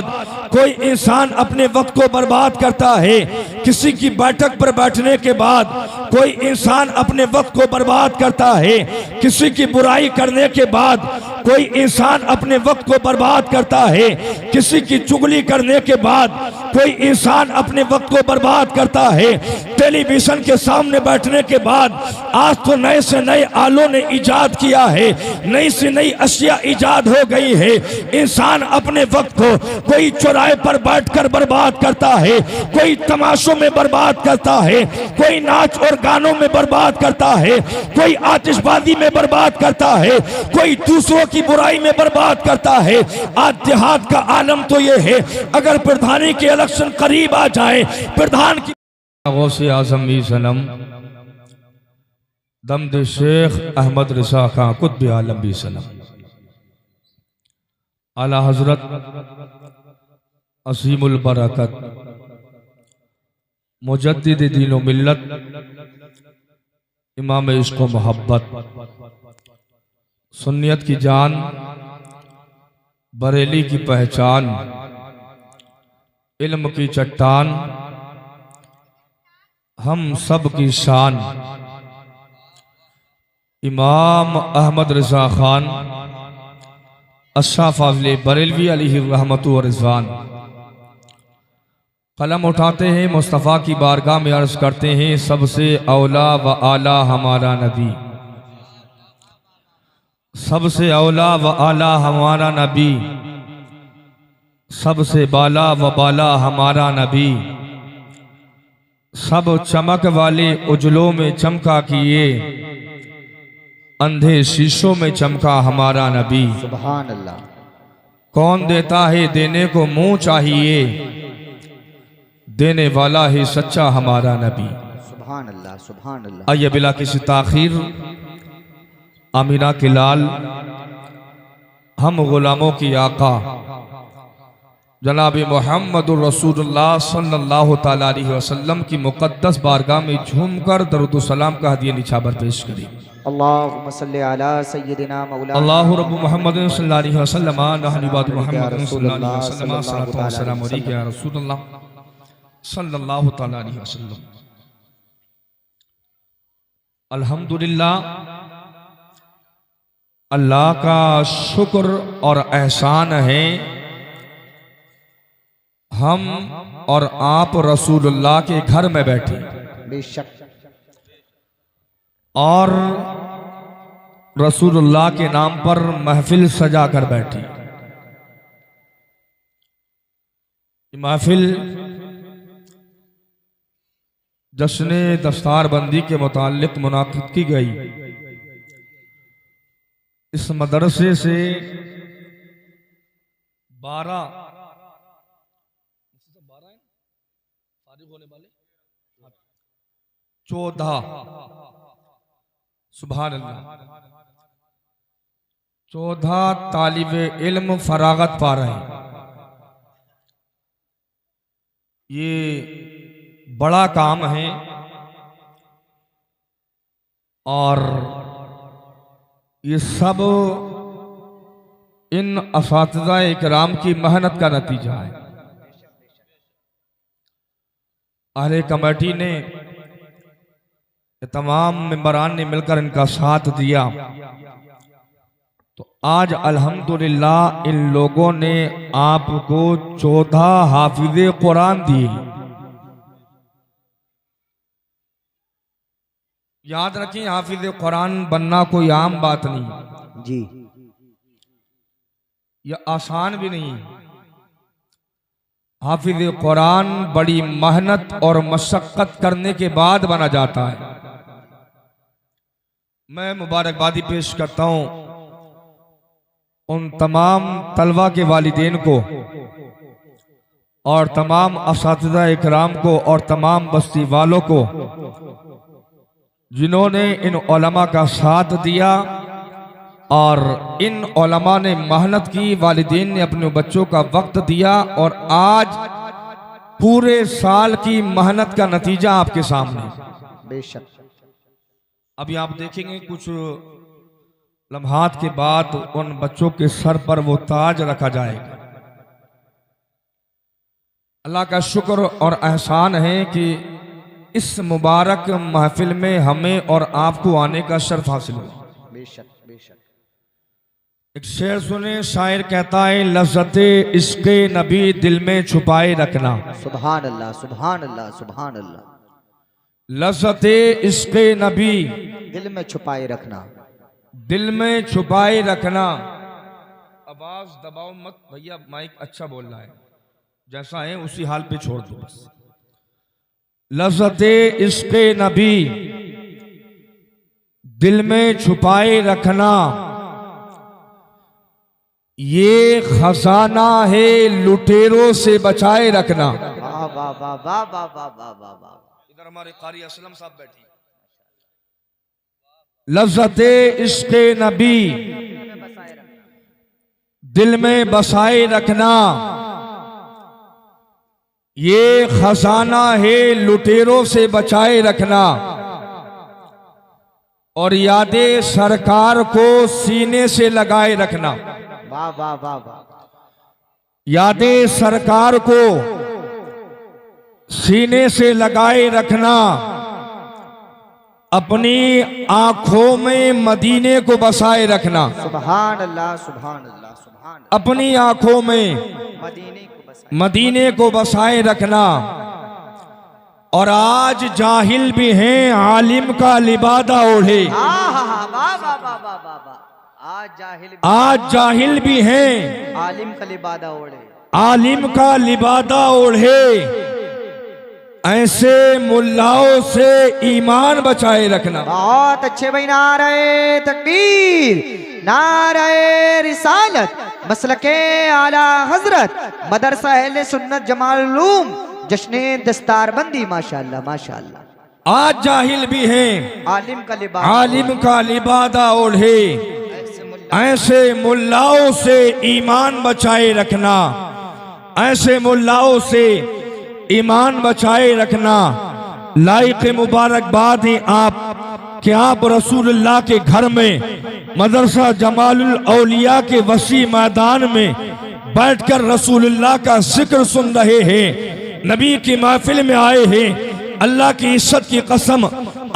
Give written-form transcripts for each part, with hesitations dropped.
बाद कोई इंसान अपने वक्त को बर्बाद करता है, किसी की बैठक पर बैठने के बाद कोई इंसान अपने वक्त को बर्बाद करता है, किसी की बुराई करने के बाद कोई इंसान अपने वक्त को बर्बाद करता है, किसी की चुगली करने के बाद कोई इंसान अपने वक्त को बर्बाद करता है, टेलीविजन के सामने बैठने के बाद आज तो नए से नए आलों ने इजाद किया है, नई से नई अशिया इजाद हो गई है। इंसान अपने वक्त को कोई चौराहे पर बैठकर बर्बाद करता है, कोई तमाशों में बर्बाद करता है, कोई नाच और गानों में बर्बाद करता है, कोई आतिशबाजी में बर्बाद करता है, कोई दूसरों की बुराई में बर्बाद करता है। आज देहात का आलम तो ये है, अगर प्रधानी के इलेक्शन करीब आ जाए, प्रधान की गौसे आज़म भी सनम दमद शेख अहमद रिसा खां कुतुब आलम भी सनम आला हजरत असीमुल बरकत मुजद्दिद दीन व मिल्लत इमाम इश्क़ व मोहब्बत सुन्नियत की जान बरेली की पहचान इल्म की चट्टान हम सब की शान इमाम अहमद रज़ा खान अशरफ फाज़िल बरेलवी अलैहि रहमतु व रिज़वान कलम उठाते हैं मुस्तफ़ा की बारगाह में अर्ज़ करते हैं सबसे औला व आला हमारा नबी, सबसे औला व आला हमारा नबी, सबसे बाला व बाला हमारा नबी, सब चमक वाले उजलों में चमका किए, अंधे शीशों में चमका हमारा नबी। सुभान अल्लाह। कौन देता है देने को मुंह चाहिए, देने वाला है सच्चा हमारा नबी। सुभान अल्लाह सुभान अल्लाह। आइए बिला किसी ताखीर आमिना के लाल हम गुलामों की आका जनाब मोहम्मदुर रसूलुल्लाह सल्लल्लाहु तआला अलैहि वसल्लम की मुक़द्दस बारगाह में झूमकर दरूद व सलाम का हदिया निछावर पेश करें। अल्लाहुम्मा सल्लि अला सय्यदिना मौलाना अल्लाहु रब्बु मुहम्मदिन सल्लल्लाहु अलैहि वसल्लम नहनु इबादु मुहम्मदिन सल्लल्लाहु अलैहि वसल्लम सल्लल्लाहु अलैहि या रसूलल्लाह सल्लल्लाहु तआला अलैहि वसल्लम। अल्हम्दुलिल्लाह, अल्लाह का शुक्र और एहसान है हम और आप रसूलुल्लाह के घर में बैठे बेशक और रसूलुल्लाह के नाम पर महफिल सजा कर बैठी। महफिल जश्न दस्तारबंदी के मुताल्लिक मुनाकिद की गई। इस मदरसे से 14 सुभान अल्लाह 14 तालिबे इल्म फरागत पा रहे हैं। ये बड़ा काम है और ये सब इन असातिज़ा इकराम की मेहनत का नतीजा है। अहले कमेटी ने तमाम मेंबरान ने मिलकर इनका साथ दिया, तो आज अल्हम्दुलिल्लाह इन लोगों ने आपको 14 हाफिज़े कुरान दिए। याद रखें, हाफिज़े कुरान बनना कोई आम बात नहीं जी, यह आसान भी नहीं। हाफिज़े कुरान बड़ी मेहनत और मशक्क़त करने के बाद बना जाता है। मैं मुबारकबादी पेश करता हूं उन तमाम तलबा के वालिदैन को और तमाम असातिज़ा इकराम को और तमाम बस्ती वालों को जिन्होंने इन उलमा का साथ दिया और इन उलमा ने मेहनत की, वालिदैन ने अपने बच्चों का वक्त दिया और आज पूरे साल की मेहनत का नतीजा आपके सामने। बेशक अभी आप देखेंगे कुछ लम्हात के बाद उन बच्चों के सर पर वो ताज रखा जाएगा। अल्लाह का शुक्र और एहसान है कि इस मुबारक महफिल में हमें और आपको आने का शर्फ हासिल हुआ। बेशक बेशक। एक शेर सुने, शायर कहता है, लज़्ज़ते इश्क़े नबी दिल में छुपाए रखना। सुभान अल्लाह सुभान अल्लाह सुभान अल्लाह। लज़्ज़ते इश्क़े नबी दिल में छुपाए रखना, दिल में छुपाए रखना। आवाज दबाओ मत भैया, माइक अच्छा बोल रहा है, जैसा है उसी हाल पे छोड़ दो बस। लज़्ज़ते इश्क़े नबी दिल में छुपाए रखना, ये खजाना है लुटेरों से बचाए रखना। वाह वाह वाह वाह वाह वाह वाह वाह वाह। इधर हमारे कारी असलम साहब बैठी। लज़्ज़ते इश्क़े नबी दिल में बसाए रखना, ये खजाना है लुटेरों से बचाए रखना, और यादें सरकार को सीने से लगाए रखना। वाह वाह वाह वाह। यादें सरकार को सीने से लगाए रखना, अपनी आंखों में मदीने को बसाए रखना। सुभान अल्लाह सुभान अल्लाह सुभान अल्लाह। अपनी आंखों में मदीने को बसाए रखना। और आज जाहिल भी हैं, आलिम का लिबादा ओढ़े। आज जाहिल भी हैं, आलिम का लिबादा ओढ़े। आलिम का लिबादा ओढ़े, ऐसे मुल्लाओं से ईमान बचाए रखना। बहुत अच्छे भाई। नारे तकबीर, नारे रिसालत, मसलके आला हजरत, मदरसा अहले सुन्नत जमालुलूम, जश्ने दस्तारबंदी। माशाअल्लाह माशाअल्लाह। आज जाहिल भी हैं, आलिम का लिबादा ओढ़े, ऐसे मुल्लाओं से ईमान बचाए रखना, ऐसे मुल्लाओं से ईमान बचाए रखना। लाइक मुबारकबाद हैं आप कि आप रसूलुल्लाह के घर में मदरसा जमालुल औलिया के वसी मैदान में बैठकर रसूलुल्लाह का जिक्र सुन रहे हैं, नबी की महफिल में आए हैं। अल्लाह की इज्जत की कसम,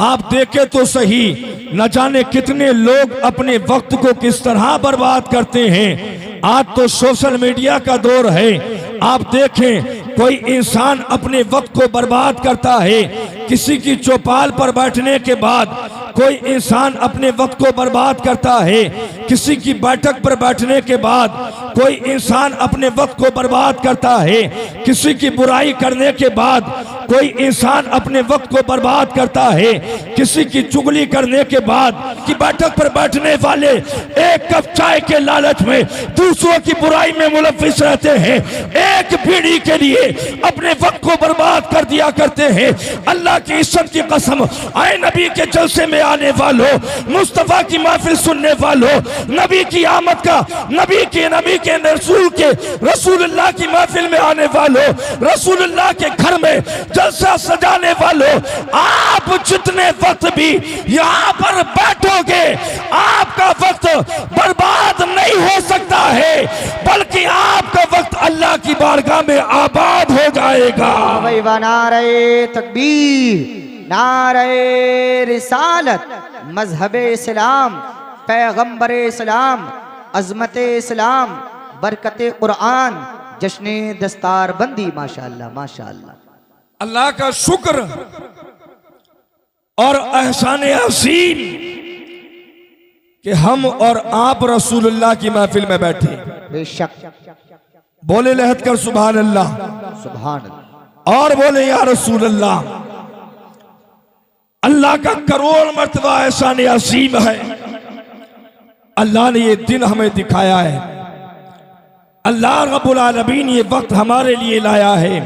आप देखे तो सही, न जाने कितने लोग अपने वक्त को किस तरह बर्बाद करते हैं। आज तो सोशल मीडिया का दौर है, आप देखें कोई इंसान अपने वक्त को बर्बाद करता है। किसी की चौपाल पर बैठने के बाद कोई इंसान अपने वक्त को बर्बाद करता है। किसी की बैठक पर बैठने के बाद कोई इंसान अपने वक्त को बर्बाद करता है। किसी की बुराई करने के बाद कोई इंसान अपने वक्त को बर्बाद करता है। किसी की चुगली करने के बाद की बैठक पर बैठने वाले एक कप चाय के लालच में दूसरों की बुराई में मुलव्विस रहते हैं। एक बीड़ी के लिए अपने वक्त को बर्बाद कर दिया करते हैं। अल्लाह की इज्जत की कसम, आए नबी के जलसे में आने वालों, मुस्तफा की महफिल सुनने वालों, नबी की आमद का, नबी के रसूलुल्लाह की महफिल में आने वालों, रसूलुल्लाह के घर में जलसा सजाने वालों, आप जितने वक्त भी यहाँ पर बैठोगे, आपका वक्त बर्बाद नहीं हो सकता है, बल्कि आपका वक्त अल्लाह की बारगाह में आबाद हो जाएगा। नारे तकबीर, नारे रिसालत, मजहब इस्लाम, पैगंबर इस्लाम, अजमत इस्लाम, बरकत कुरान, जश्न दस्तारबंदी। माशाअल्लाह माशाअल्लाह। अल्लाह का शुक्र और एहसान अज़ीम कि हम और आप रसूलुल्लाह की महफिल में बैठे। बेशक। बोले लहत कर सुभान अल्लाह, सुभान अल्लाह। और बोले या रसूल अल्लाह। अल्लाह का करोड़ मर्तबा एहसान अज़ीम है। अल्लाह ने ये दिन हमें दिखाया है। अल्लाह रब्बुल आलमीन ये वक्त हमारे लिए लाया है,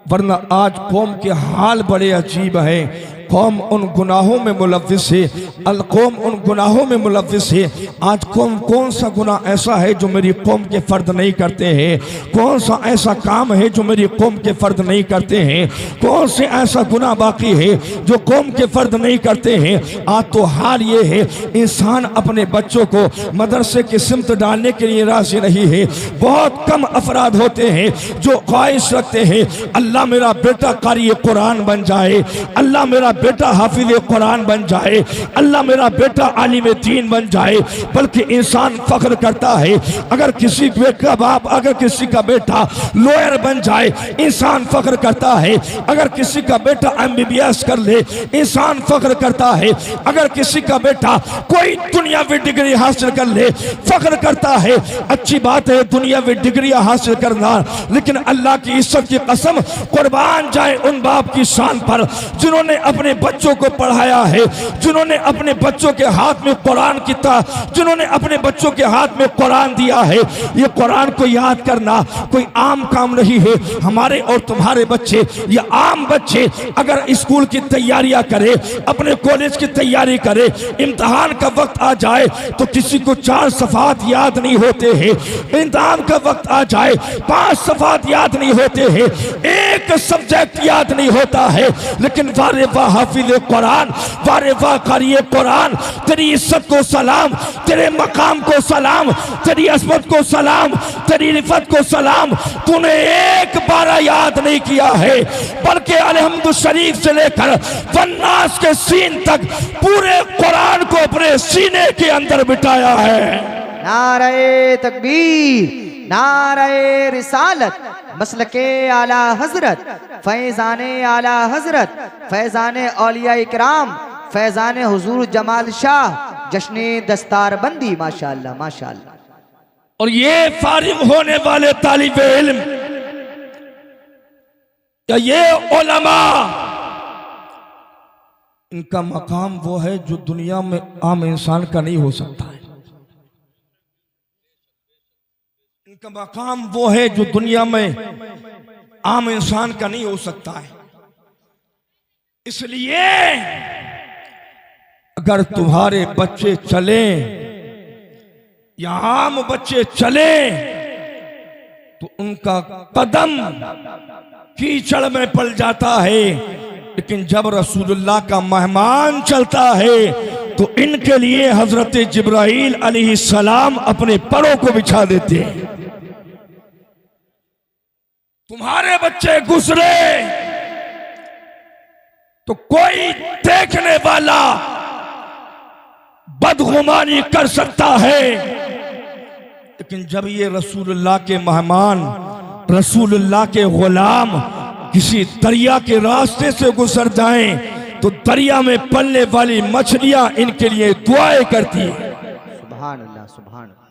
वरना आज कौम के हाल बड़े अजीब हैं। कौम उन गुनाहों में मुलव्विस है, अलकौम उन गुनाहों में मुलव्विस है। आज कौन सा गुनाह ऐसा है जो मेरी कौम के फर्द नहीं करते हैं? कौन सा ऐसा काम है जो मेरी कौम के फर्द नहीं करते हैं? कौन से ऐसा गुनाह बाकी है जो कौम के फर्द नहीं करते हैं? आज तो हाल ये है, इंसान अपने बच्चों को मदरसे की सिमत डालने के लिए राजी नहीं है। बहुत कम अफराद होते हैं जो ख्वाहिश रखते हैं अल्लाह मेरा बेटा कारी कुरान बन जाए, अल्लाह मेरा बेटा हाफिज कुरान बन जाए, अल्लाह मेरा बेटा आलिम दीन बन जाए। बल्कि इंसान फख्र करता है अगर किसी का बाप, अगर किसी का बेटा लॉयर बन जाए, इंसान फख्र करता है अगर किसी का बेटा MBBS कर ले, इंसान फख्र करता है अगर किसी का बेटा कोई दुनियावी डिग्री हासिल कर ले, फख्र करता है। अच्छी बात है दुनियावी डिग्री हासिल करना, लेकिन अल्लाह की इज्जत की कसम कुर्बान जाए उन बाप की शान पर जिन्होंने अपने बच्चों को पढ़ाया है, जिन्होंने अपने बच्चों के हाथ में कुरान जिन्होंने अपने बच्चों के हाथ में कुरान दिया है। ये कुरान को याद करना कोई आम काम नहीं है। हमारे और तुम्हारे बच्चे, ये आम बच्चे अगर स्कूल की तैयारियां करे, अपने कॉलेज की तैयारी करे, इम्तिहान का वक्त आ जाए तो किसी को 4 सफ़ात याद नहीं होते हैं, इम्तिहान का वक्त आ जाए 5 सफ़ात याद नहीं होते हैं, एक सब्जेक्ट याद नहीं होता है। लेकिन वारे वाह हाफिज कुरान, वारे वाह कारी कुरान, तेरी इज्जत को सलाम, तेरे मकाम को सलाम, तेरी अज़मत को सलाम, तेरी रिफत को सलाम। तूने एक बार याद नहीं किया है बल्कि अलहम्दु शरीफ से लेकर वन्नास के सीन तक पूरे कुरान को अपने सीने के अंदर बिठाया है। नारे तकबीर, नारे रिसालत, मसलके आला हजरत, फैजाने आला हजरत, फैजाने औलिया इकराम, फैजाने हुजूर जमाल शाह, जश्ने दस्तार बंदी। माशाअल्लाह माशाअल्लाह। और ये फारिग होने वाले तालिब इल्म या ये उलमा, इनका मकाम वो है जो दुनिया में आम इंसान का नहीं हो सकता है। इनका मकाम वो है जो दुनिया में आम इंसान का नहीं हो सकता है। इसलिए अगर तुम्हारे बच्चे चले या आम बच्चे चले तो उनका कदम कीचड़ में पड़ जाता है, लेकिन जब रसूलुल्लाह का मेहमान चलता है तो इनके लिए हजरत जिब्राइल अलैहिस्सलाम अपने परों को बिछा देते हैं। तुम्हारे बच्चे गुजरे तो कोई देखने वाला बदगुमानी कर सकता है, लेकिन जब ये रसूलुल्लाह के मेहमान, रसूलुल्लाह के गुलाम किसी दरिया के रास्ते से गुजर जाएं तो दरिया में पलने वाली मछलियां इनके लिए दुआएं करती है। सुभान अल्लाह सुभान अल्लाह।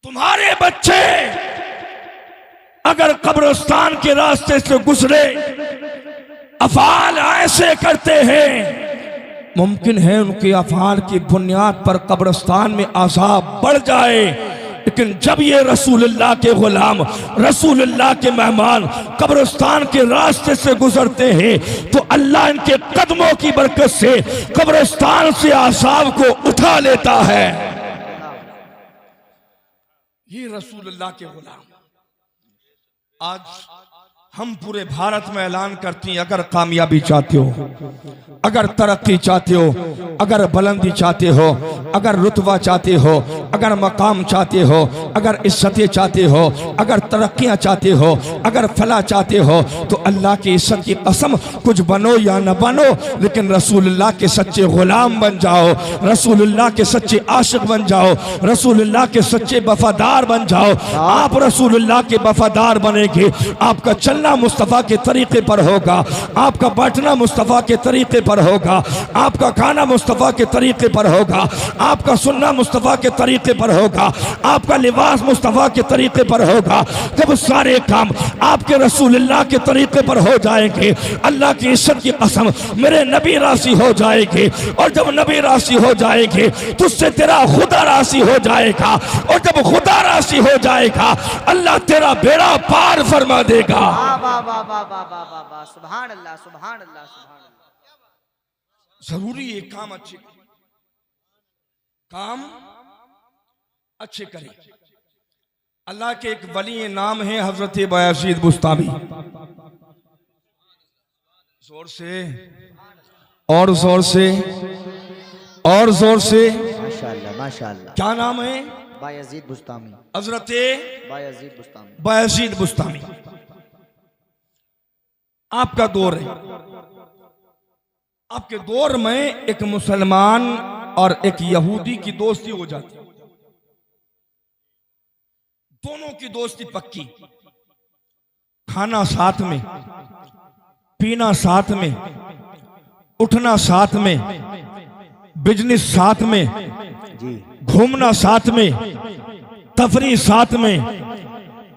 तुम्हारे बच्चे अगर कब्रिस्तान के रास्ते से गुजरे, अफाल ऐसे करते हैं, मुमकिन है उनके अफाल की बुनियाद पर कब्रिस्तान में अज़ाब बढ़ जाए, लेकिन जब ये रसूलुल्लाह के गुलाम, रसूलुल्लाह के मेहमान कब्रिस्तान के रास्ते से गुजरते हैं तो अल्लाह इनके कदमों की बरकत से कब्रिस्तान से अज़ाब को उठा लेता है। ये रसूलुल्लाह के गुलाम। आज हम पूरे भारत में ऐलान करती हैं, अगर कामयाबी चाहते हो, अगर तरक्की चाहते हो, अगर बुलंदी चाहते हो, अगर रुतबा चाहते हो, अगर मकाम चाहते हो, अगर इज्जतें चाहते हो, अगर तरक्कियां चाहते हो, अगर फला चाहते हो, तो अल्लाह की इज्जत की कसम कुछ बनो या न बनो, लेकिन रसूलुल्लाह के सच्चे गुलाम बन जाओ, रसूलुल्लाह के सच्चे आशिक बन जाओ, रसूलुल्लाह के सच्चे वफादार बन जाओ। आप रसूलुल्लाह के वफादार बनेंगे, आपका चलना मुस्तफ़ा के तरीके पर होगा, आपका बैठना मुस्तफ़ा के तरीके पर होगा, आपका खाना मुस्तफ़ा के तरीके पर होगा, आपका सुनना मुस्तफ़ा के तरीके पर होगा, आपका लिबास मुस्तफ़ा के तरीके पर होगा। जब सारे काम आपके रसूलुल्लाह के तरीके पर हो जाएंगे, अल्लाह की इज्जत की कसम मेरे नबी राशि हो जाएंगे, और जब नबी राशि हो जाएंगे तो उससे तेरा खुदा राशि हो जाएगा, और जब खुदा राशि हो जाएगा अल्लाह तेरा बेड़ा पार फरमा देगा। वाह वाह वाह वाह वाह वाह वाह, सुभान अल्लाह सुभान अल्लाह सुभान अल्लाह। जरूरी है काम अच्छे करें। अल्लाह के एक वली नाम है हजरत बायजीद बुस्तामी। जोर से और जोर से और जोर से। माशाअल्लाह माशाअल्लाह। क्या नाम है? बायजीद बुस्तामी। हजरत बायजीद बुस्तामी। बायजीद बुस्तामी। आपका दौर है, आपके दौर में एक मुसलमान और एक यहूदी की दोस्ती हो जाती, दोनों की दोस्ती पक्की, खाना साथ में, पीना साथ में, उठना साथ में, बिजनेस साथ में, जी घूमना साथ में, तफरी साथ में।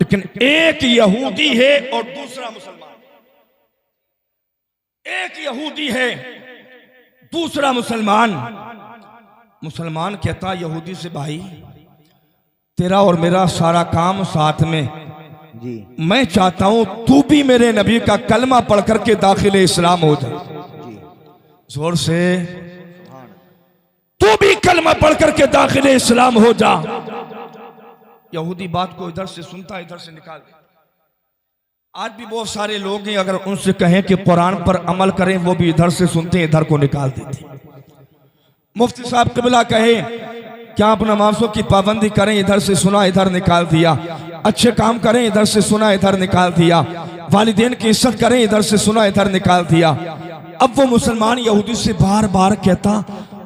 लेकिन एक यहूदी है और दूसरा मुसलमान, एक यहूदी है दूसरा मुसलमान। मुसलमान कहता यहूदी से, भाई तेरा और मेरा सारा काम साथ में, जी मैं चाहता हूं तू भी मेरे नबी का कलमा पढ़ करके दाखिल इस्लाम हो जाए। जी जोर से, सुभान। तू भी कलमा पढ़ करके दाखिल इस्लाम हो जा। यहूदी बात को इधर से सुनता, इधर से निकाल दे। आज भी बहुत सारे लोग हैं, अगर उनसे कहें कि कुरान पर अमल करें, वो भी इधर से सुनते हैं, इधर को निकाल देते हैं। मुफ्ती साहब क़िबला कहे क्या आप नमाजों की पाबंदी करें, इधर से सुना, इधर निकाल दिया। अच्छे काम करें, इधर से सुना, इधर निकाल दिया। वालिदैन की इज्जत करें, इधर से सुना, इधर निकाल दिया। अब वो मुसलमान यहूदी से बार बार कहता,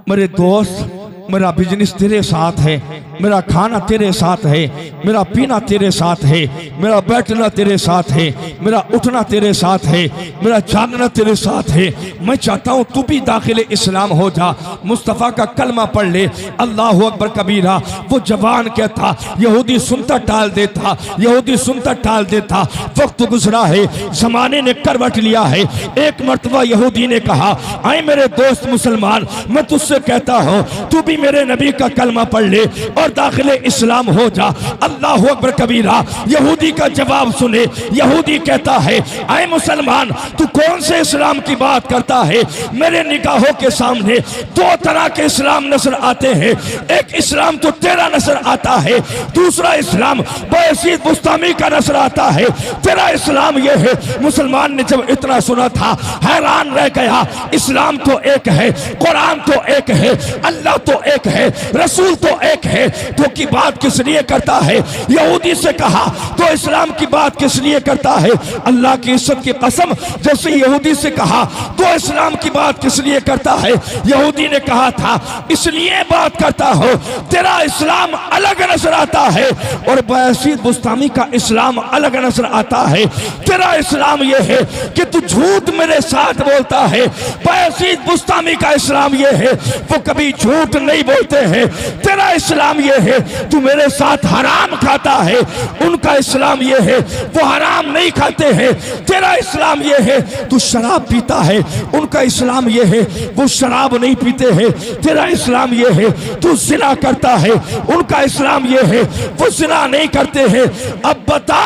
मेरे दोस्त मेरा बिजनेस तेरे साथ है, मेरा खाना तेरे साथ है, मेरा पीना तेरे साथ है, मेरा बैठना तेरे साथ है, मेरा उठना तेरे साथ है, मेरा जागना तेरे साथ है। मैं चाहता हूं तू भी दाखिल इस्लाम हो जा, मुस्तफ़ा का कलमा पढ़ ले, अल्लाह अकबर कबीरा। वो जवान कहता, यहूदी सुनता टाल देता, यहूदी सुनता टाल देता। वक्त गुजरा है, जमाने ने करवट लिया है। एक मर्तबा यहूदी ने कहा, आए मेरे दोस्त मुसलमान, मैं तुझसे कहता हूं तू भी मेरे नबी का कलमा पढ़ ले और दाखिले इस्लाम हो जा। अल्लाह अकबर कबीरा। यहूदी का जवाब सुने, यहूदी कहता है, आए मुसलमान, तू कौन से इस्लाम की बात करता है? मेरे निगाहों के सामने दो तरह के इस्लाम नजर आते हैं। एक इस्लाम तो तेरा नजर आता है, दूसरा इस्लाम बायजीद बुस्तामी का नजर आता है। तेरा इस्लाम यह है। मुसलमान ने जब इतना सुना था, हैरान रह गया। इस्लाम तो एक है, कुरान तो एक है, अल्लाह तो एक है, रसूल तो एक है, तो की बात किस लिए करता है? यहूदी से कहा तो इस्लाम की बात किस लिए करता है? अल्लाह की इज्जत की कसम, जैसे यहूदी से कहा तो इस्लाम की बात किस लिए करता है? यहूदी ने कहा था, इसलिए बात करता हो, तेरा इस्लाम अलग नजर आता है और बायजीद बुस्तामी का इस्लाम अलग नजर आता है। तेरा इस्लाम यह है कि तू झूठ मेरे साथ बोलता है, बायजीद बुस्तामी का इस्लाम यह है वो कभी झूठ नहीं बोलते हैं। तेरा इस्लाम यह है तू मेरे साथ हराम खाता है, उनका इस्लाम यह है वो हराम नहीं खाते हैं। तेरा इस्लाम यह है तू शराब पीता है, उनका इस्लाम यह है वो शराब नहीं पीते हैं। तेरा इस्लाम यह है तू जिना करता है, उनका इस्लाम यह है वो जिना नहीं करते हैं। अब बता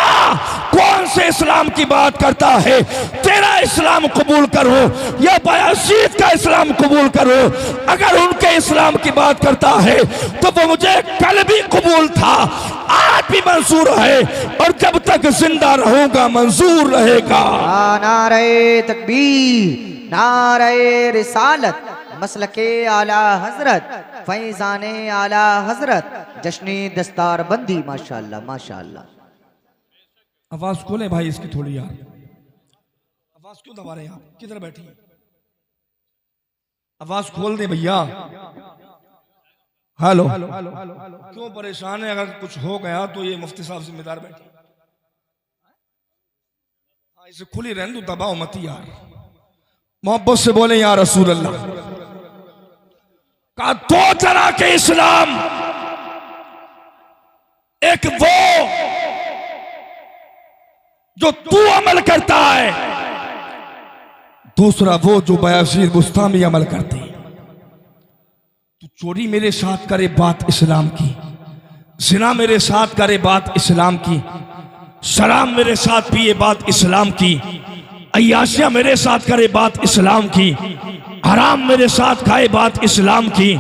कौन से इस्लाम की बात करता है? तेरा इस्लाम कबूल करो या बायजीद का इस्लाम कबूल करो? अगर उनके इस्लाम की बात करता है तो वो मुझे कल भी कबूल था, आज भी मंजूर है और जब तक जिंदा रहूंगा मंजूर रहेगा। नारे तकबीर, नारे रिसालत, मसलके आला हजरत, फैजाने आला हजरत, जश्ने दस्तार बंदी। माशाअल्लाह माशाअल्लाह। आवाज खोले भाई इसकी थोड़ी यार, आवाज क्यों दबा रहे हैं आप? किधर बैठी? आवाज खोल दे भैया। हेलो, क्यों परेशान है? अगर कुछ हो गया तो ये मुफ्ती साहब जिम्मेदार बैठे। हाँ, इसे खुली रहने दो, दबाओ मत यार। मोहब्बत से बोले या रसूल अल्लाह। का दो तरह के इस्लाम, एक वो जो तू अमल करता है, दूसरा वो जो बायजीद बुस्तामी अमल करते हैं। तू चोरी मेरे साथ करे, बात इस्लाम की। जिना मेरे साथ करे, बात इस्लाम की। शराब मेरे साथ पिए, बात इस्लाम की। अय्याशियां मेरे साथ करे, बात इस्लाम की। हराम मेरे साथ खाए, बात इस्लाम की।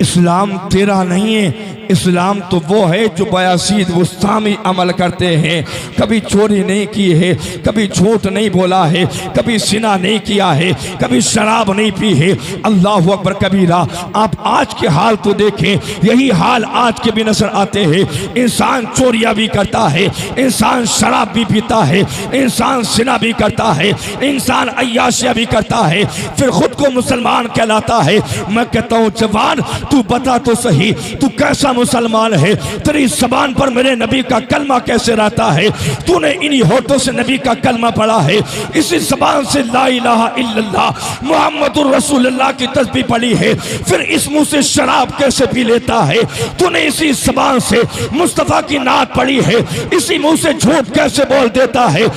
इस्लाम तेरा नहीं है, इस्लाम तो वो है जो बयासीद गुस्तामी अमल करते हैं। कभी चोरी नहीं की है, कभी झूठ नहीं बोला है, कभी सिना नहीं किया है, कभी शराब नहीं पी है। अल्लाह अकबर कबीरा। आप आज के हाल तो देखें, यही हाल आज के भी नजर आते हैं। इंसान चोरियां भी करता है, इंसान शराब भी पीता है, इंसान सिना भी करता है, इंसान अय्याशियां भी करता है, फिर खुद को मुसलमान कहलाता है। मैं कहता हूं जवान, तू बता तो सही, तू कैसा मुसलमान है? तेरी ज़बान पर मेरे नबी का कलमा कैसे रहता है? तूने इन्हीं होठों से नबी का कलमा पढ़ा है, इसी ज़बान से ला इलाहा इल्लल्लाह मुहम्मदुर रसूलुल्लाह की तस्बीह पढ़ी है, फिर इस मुंह से शराब कैसे पी लेता है? तूने इसी ज़बान से मुस्तफ़ा की नात पढ़ी है, इसी मुंह से झूठ कैसे बोल देता है?